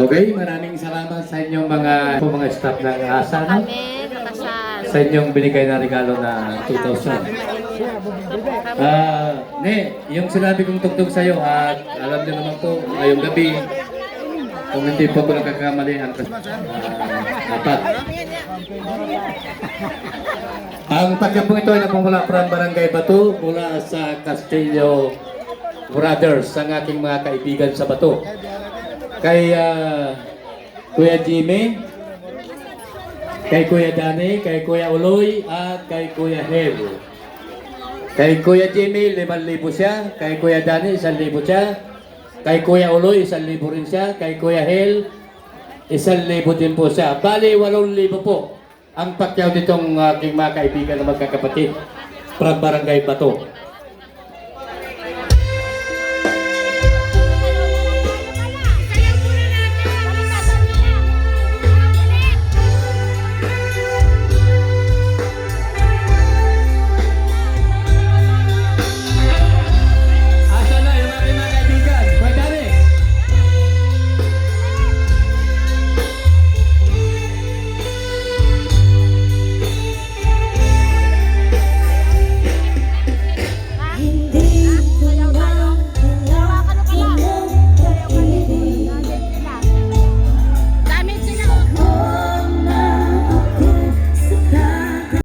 Okay, maraming salamat sa inyong mga staff ng ASA, no? Kami, nakasal. Sa inyong binigay na regalo na 2,000. Yung sinabi kong tugtog sa'yo at alam niyo naman po, ngayong gabi, kung hindi po ako nagkakamali, ang apat. Ang pagkapong ito ay napumula from Barangay Bato mula sa Castillo Brothers, ang aking mga kaibigan sa Bato. Kay Kuya Jimmy, kay Kuya Dani, kay Kuya Uloy, at kay Kuya Hel. Kay Kuya Jimmy, 5,000 siya. Kay Kuya Dani, 1,000 siya. Kay Kuya Uloy, 1,000 rin siya. Kay Kuya Hel, 1,000 din po siya. Bali, 8,000 po ang pakyaw nitong aking mga kaibigan na magkakapatid from Barangay Bato.